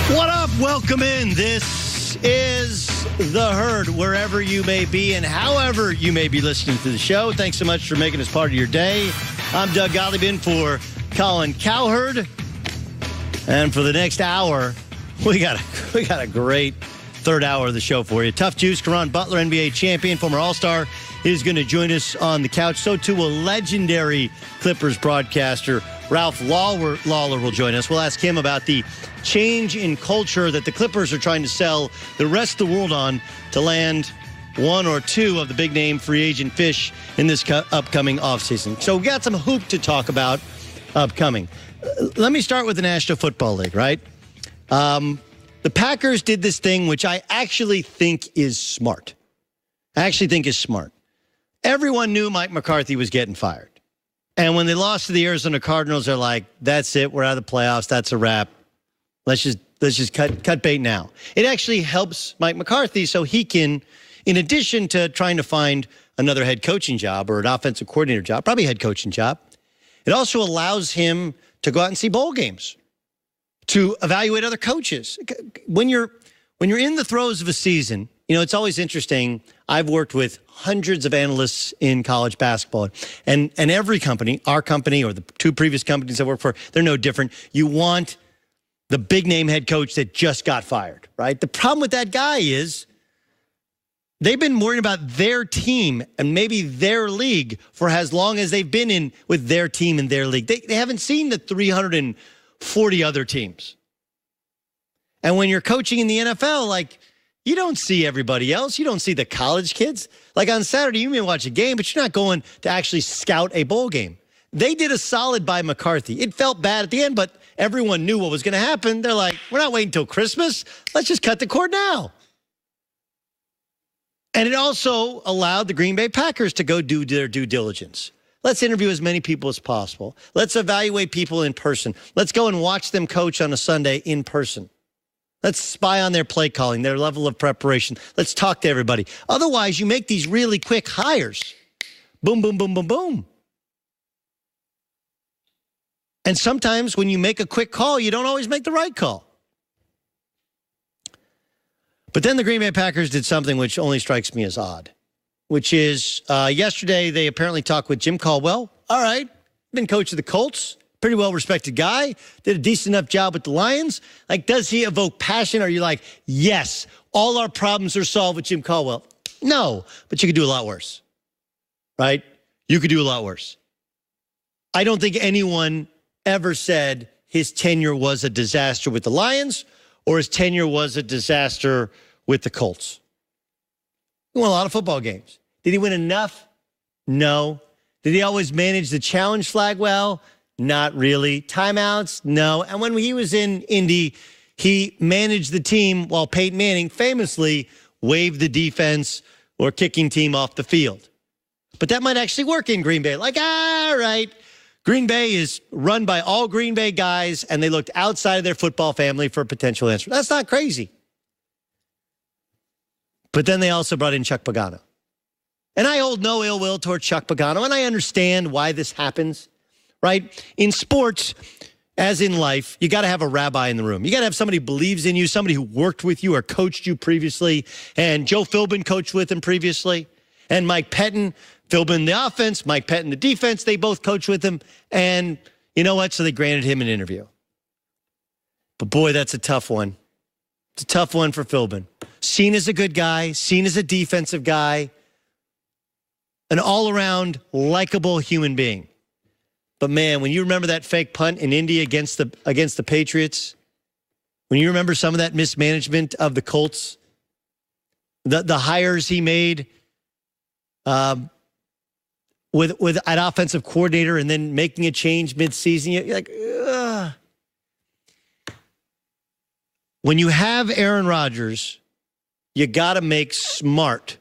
What up? Welcome in. This is The Herd, wherever you may be and however you may be listening to the show. Thanks so much for making us part of your day. I'm Doug Gottlieb for Colin Cowherd. And for the next hour, we got a great third hour of the show for you. Tough Juice, Caron Butler, NBA champion, former All-Star, is going to join us on the couch. So too will legendary Clippers broadcaster Ralph Lawler will join us. We'll ask him about the change in culture that the Clippers are trying to sell the rest of the world on to land one or two of the big-name free agent fish in this upcoming offseason. So we got some hoop to talk about upcoming. Let me start with the National Football League, right? The Packers did this thing, which I actually think is smart. Everyone knew Mike McCarthy was getting fired. And when they lost to the Arizona Cardinals, they're like, that's it. We're out of the playoffs. That's a wrap. Let's just cut bait now. It actually helps Mike McCarthy so he can, in addition to trying to find another head coaching job or an offensive coordinator job, probably a head coaching job, it also allows him to go out and see bowl games, to evaluate other coaches. When you're in the throes of a season, you know, it's always interesting. I've worked with hundreds of analysts in college basketball, and every company, our company or the two previous companies I work for, they're no different. You want the big name head coach that just got fired, right? The problem with that guy is they've been worrying about their team and maybe their league for as long as they've been in with their team and their league. They haven't seen the 340 other teams. And when you're coaching in the NFL, like, you don't see everybody else. You don't see the college kids. Like on Saturday, you may watch a game, but you're not going to actually scout a bowl game. They did a solid by McCarthy. It felt bad at the end, but everyone knew what was going to happen. They're like, we're not waiting until Christmas. Let's just cut the cord now. And it also allowed the Green Bay Packers to go do their due diligence. Let's interview as many people as possible. Let's evaluate people in person. Let's go and watch them coach on a Sunday in person. Let's spy on their play calling, their level of preparation. Let's talk to everybody. Otherwise, you make these really quick hires. Boom, boom, boom, boom, boom. And sometimes when you make a quick call, you don't always make the right call. But then the Green Bay Packers did something which only strikes me as odd, which is yesterday they apparently talked with Jim Caldwell. All right, been coach of the Colts. Pretty well-respected guy, did a decent enough job with the Lions. Like, does he evoke passion? Are you like, yes, all our problems are solved with Jim Caldwell? No, but you could do a lot worse, right? You could do a lot worse. I don't think anyone ever said his tenure was a disaster with the Lions or his tenure was a disaster with the Colts. He won a lot of football games. Did he win enough? No. Did he always manage the challenge flag well? Not really. Timeouts? No. And when he was in Indy, he managed the team while Peyton Manning famously waved the defense or kicking team off the field. But that might actually work in Green Bay. Like, all right, Green Bay is run by all Green Bay guys, and they looked outside of their football family for a potential answer. That's not crazy. But then they also brought in Chuck Pagano. And I hold no ill will toward Chuck Pagano, and I understand why this happens. Right? In sports, as in life, you got to have a rabbi in the room. You got to have somebody who believes in you, somebody who worked with you or coached you previously. And Joe Philbin coached with him previously. And Mike Pettin, Philbin the offense, Mike Pettin the defense, they both coached with him. And you know what? So they granted him an interview. But boy, that's a tough one. It's a tough one for Philbin. Seen as a good guy, seen as a defensive guy, an all-around likable human being. But man, when you remember that fake punt in Indy against the Patriots, when you remember some of that mismanagement of the Colts, the hires he made with an offensive coordinator and then making a change midseason, you're like, ugh. When you have Aaron Rodgers, you got to make smart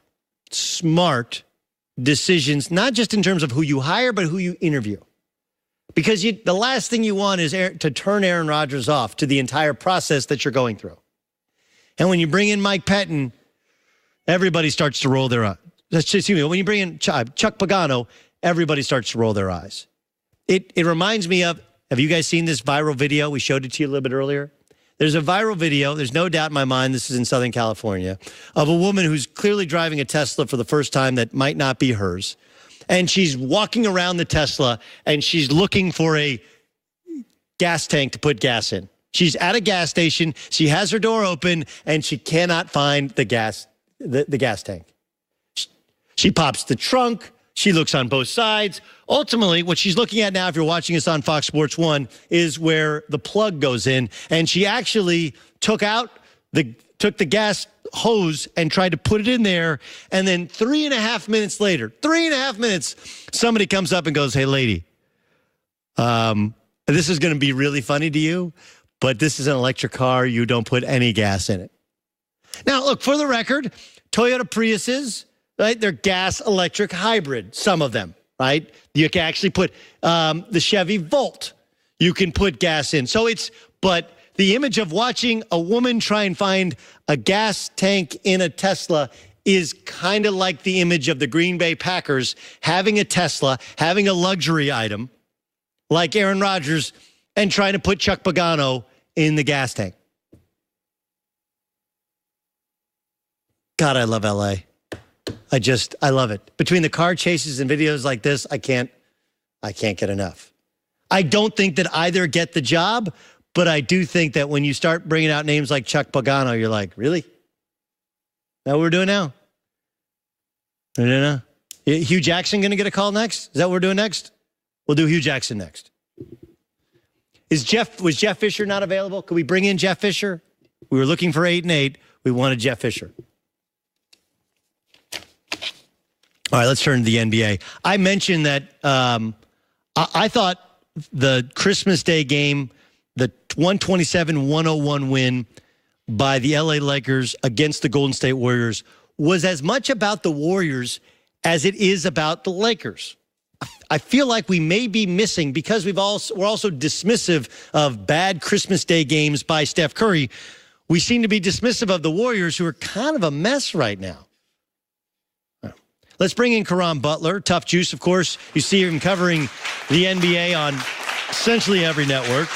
decisions, not just in terms of who you hire, but who you interview. Because the last thing you want is to turn Aaron Rodgers off to the entire process that you're going through. And when you bring in Mike Pettin, everybody starts to roll their eyes. Excuse me, when you bring in Chuck Pagano, everybody starts to roll their eyes. It reminds me of, have you guys seen this viral video? We showed it to you a little bit earlier. There's a viral video, there's no doubt in my mind this is in Southern California, of a woman who's clearly driving a Tesla for the first time that might not be hers. And she's walking around the Tesla, and she's looking for a gas tank to put gas in. She's at a gas station, she has her door open, and she cannot find the gas tank. She pops the trunk. She looks on both sides. Ultimately, what she's looking at now, if you're watching us on Fox Sports 1, is where the plug goes in. And she actually took the gas hose and tried to put it in there. And then 3.5 minutes later, 3.5 minutes, somebody comes up and goes, "Hey, lady, this is going to be really funny to you, but this is an electric car. You don't put any gas in it." Now, look, for the record, Toyota Priuses, right? They're gas electric hybrid, some of them, right? You can actually put the Chevy Volt. You can put gas in. But the image of watching a woman try and find a gas tank in a Tesla is kind of like the image of the Green Bay Packers having a Tesla, having a luxury item like Aaron Rodgers, and trying to put Chuck Pagano in the gas tank. God, I love LA. I love it. Between the car chases and videos like this, I can't get enough. I don't think that either get the job, but I do think that when you start bringing out names like Chuck Pagano, you're like, really? Is that what we're doing now? I don't know. Hugh Jackson going to get a call next? Is that what we're doing next? We'll do Hugh Jackson next. Was Jeff Fisher not available? Could we bring in Jeff Fisher? We were looking for 8 and 8. We wanted Jeff Fisher. All right, let's turn to the NBA. I mentioned that I thought the Christmas Day game, the 127-101 win by the LA Lakers against the Golden State Warriors, was as much about the Warriors as it is about the Lakers. I feel like we may be missing, because we're also dismissive of bad Christmas Day games by Steph Curry. We seem to be dismissive of the Warriors, who are kind of a mess right now. Let's bring in Karan Butler. Tough Juice, of course. You see him covering the NBA on essentially every network.